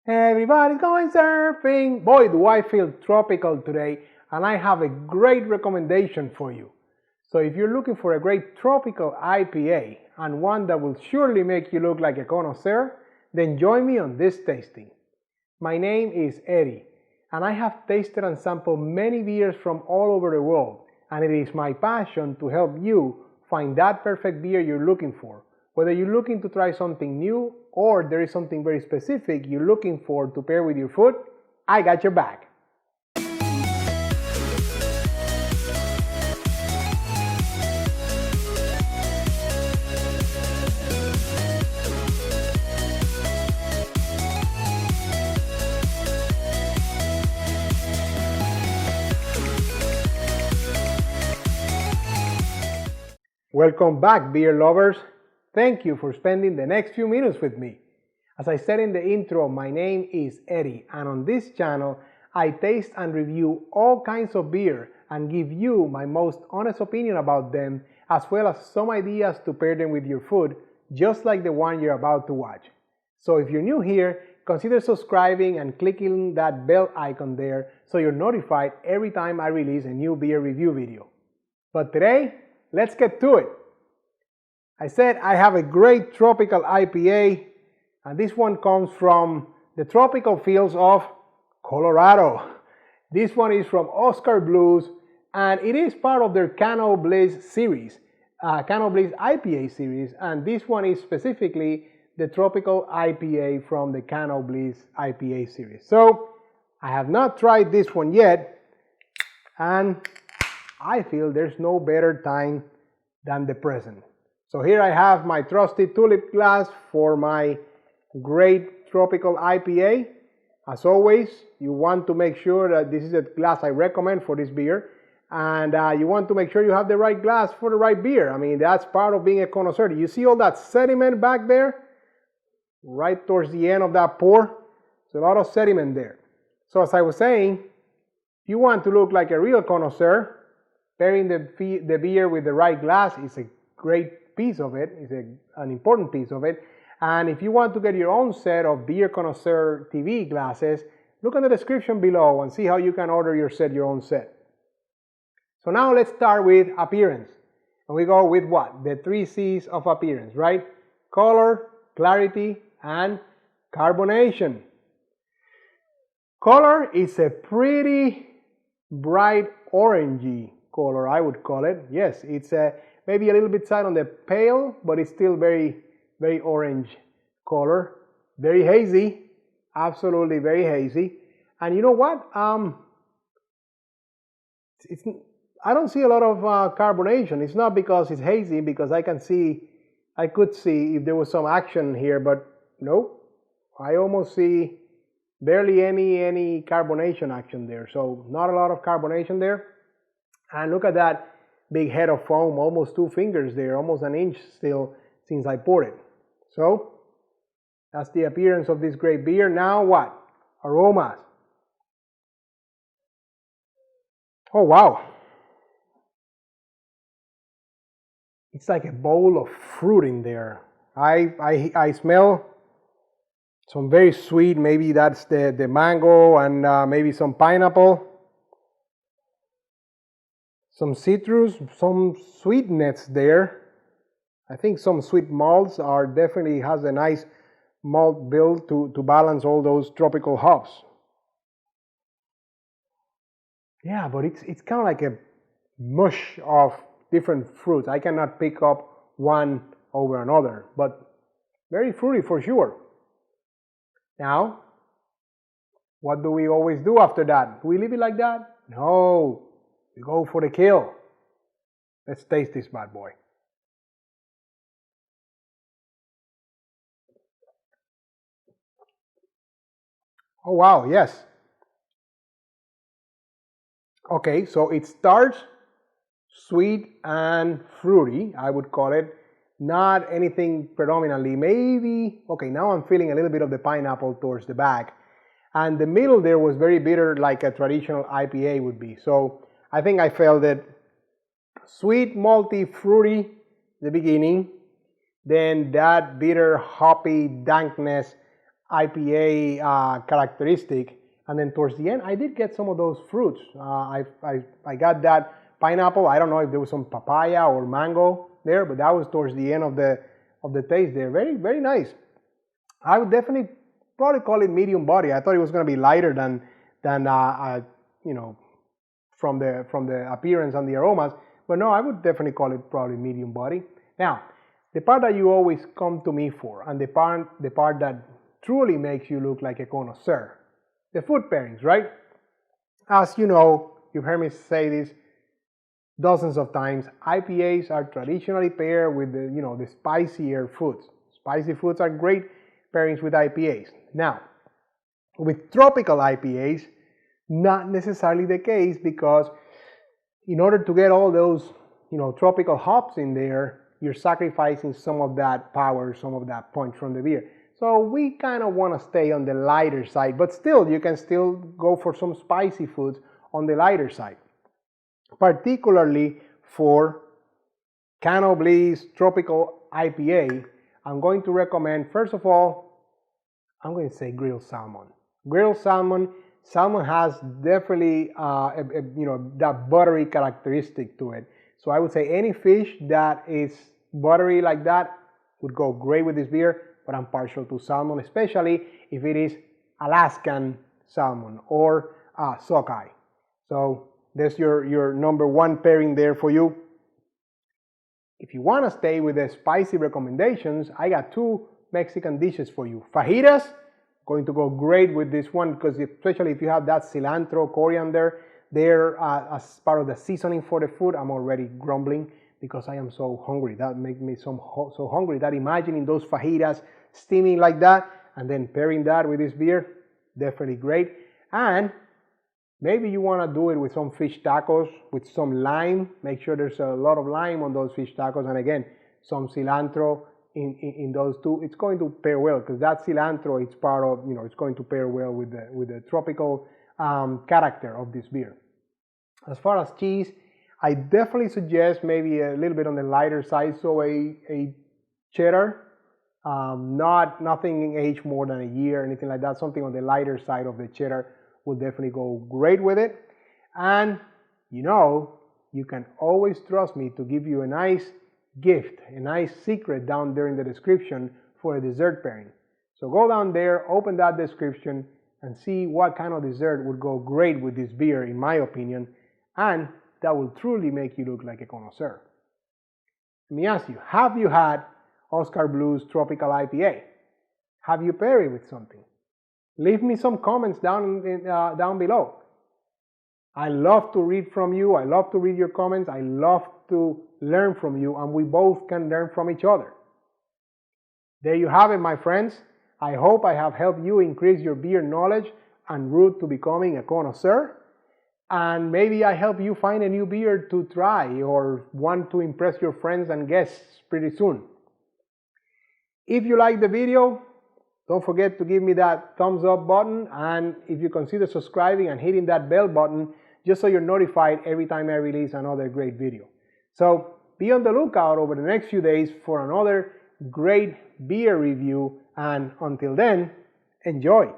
Everybody's going surfing. Boy, do I feel tropical today, and I have a great recommendation for you. So if you're looking for a great tropical IPA and one that will surely make you look like a connoisseur, then join me on this tasting. My name is Eddie, and I have tasted and sampled many beers from all over the world, and it is my passion to help you find that perfect beer you're looking for. Whether you're looking to try something new or there is something very specific you're looking for to pair with your food, I got your back. Welcome back, beer lovers. Thank you for spending the next few minutes with me. As I said in the intro, my name is Eddie, and on this channel, I taste and review all kinds of beer and give you my most honest opinion about them, as well as some ideas to pair them with your food, just like the one you're about to watch. So if you're new here, consider subscribing and clicking that bell icon there so you're notified every time I release a new beer review video. But today, let's get to it. I said I have a great tropical IPA, and this one comes from the tropical fields of Colorado. This one is from Oskar Blues, and it is part of their Can-O-Bliss series, Can-O-Bliss IPA series, and this one is specifically the tropical IPA from the Can-O-Bliss IPA series. So I have not tried this one yet, and I feel there's no better time than the present. So here I have my trusty tulip glass for my great tropical IPA. As always, you want to make sure that this is a glass I recommend for this beer, and you want to make sure you have the right glass for the right beer. I mean, that's part of being a connoisseur. You see all that sediment back there? Right towards the end of that pour, there's a lot of sediment there. So as I was saying, if you want to look like a real connoisseur, pairing the beer with the right glass is a great piece of it, is an important piece of it. And if you want to get your own set of Beer Connoisseur TV glasses, look in the description below and see how you can order your own set. So now let's start with appearance. And we go with what? The 3 C's of appearance, right? Color, clarity, and carbonation. Color is a pretty bright orangey color, I would call it. Yes, it's maybe a little bit side on the pale, but it's still very, very orange color. Very hazy, absolutely very hazy. And you know what? I don't see a lot of carbonation. It's not because it's hazy, because I could see if there was some action here, but nope. I almost see barely any carbonation action there. So not a lot of carbonation there. And look at that big head of foam, almost 2 fingers there, almost an inch still since I poured it. So that's the appearance of this great beer. Now what? Aromas. Oh wow. It's like a bowl of fruit in there. I smell some very sweet, maybe that's the mango and maybe some pineapple. Some citrus, some sweetness there. I think some sweet malts are definitely has a nice malt build to balance all those tropical hops. Yeah, but it's kind of like a mush of different fruits. I cannot pick up one over another, but very fruity for sure. Now, what do we always do after that? Do we leave it like that? No. We go for the kill. Let's taste this bad boy. Oh wow, yes. Okay, so it starts sweet and fruity, I would call it. Not anything predominantly. Maybe, okay, now I'm feeling a little bit of the pineapple towards the back. And the middle there was very bitter, like a traditional IPA would be. So I think I felt it sweet, malty, fruity the beginning, then that bitter, hoppy dankness IPA characteristic. And then towards the end, I did get some of those fruits. I got that pineapple. I don't know if there was some papaya or mango there, but that was towards the end of the taste there. Very, very nice. I would definitely probably call it medium body. I thought it was going to be lighter than you know, from the appearance and the aromas. But no, I would definitely call it probably medium body. Now, the part that you always come to me for, and the part that truly makes you look like a connoisseur, the food pairings, right? As you know, you've heard me say this dozens of times, IPAs are traditionally paired with the spicier foods. Spicy foods are great pairings with IPAs. Now, with tropical IPAs, not necessarily the case, because in order to get all those tropical hops in there, you're sacrificing some of that power, some of that punch from the beer. So we kind of want to stay on the lighter side, but still, you can still go for some spicy foods on the lighter side. Particularly for Can-O-Bliss Tropical IPA, I'm going to recommend, first of all, I'm going to say grilled salmon. Grilled salmon has definitely that buttery characteristic to it. So I would say any fish that is buttery like that would go great with this beer, but I'm partial to salmon, especially if it is Alaskan salmon or sockeye. So there's your number one pairing there for you. If you want to stay with the spicy recommendations, I got two Mexican dishes for you. Fajitas, going to go great with this one, because especially if you have that cilantro, coriander there as part of the seasoning for the food. I'm already grumbling because I am so hungry. That makes me so hungry that imagining those fajitas steaming like that and then pairing that with this beer, definitely great. And maybe you want to do it with some fish tacos with some lime. Make sure there's a lot of lime on those fish tacos, and again, some cilantro in those two. It's going to pair well, because that cilantro, it's part of, it's going to pair well with the tropical character of this beer. As far as cheese, I definitely suggest maybe a little bit on the lighter side, so a cheddar, nothing aged more than a year, anything like that. Something on the lighter side of the cheddar will definitely go great with it. And you can always trust me to give you a nice gift, a nice secret down there in the description for a dessert pairing. So go down there, open that description, and see what kind of dessert would go great with this beer, in my opinion, and that will truly make you look like a connoisseur. Let me ask you, have you had Oskar Blues Tropical IPA? Have you paired it with something? Leave me some comments down below. I love to read from you. I love to read your comments. I love to learn from you, and we both can learn from each other. There you have it, my friends. I hope I have helped you increase your beer knowledge and route to becoming a connoisseur. And maybe I help you find a new beer to try or want to impress your friends and guests pretty soon. If you like the video, don't forget to give me that thumbs up button, and if you consider subscribing and hitting that bell button, just so you're notified every time I release another great video. So be on the lookout over the next few days for another great beer review, and until then, enjoy!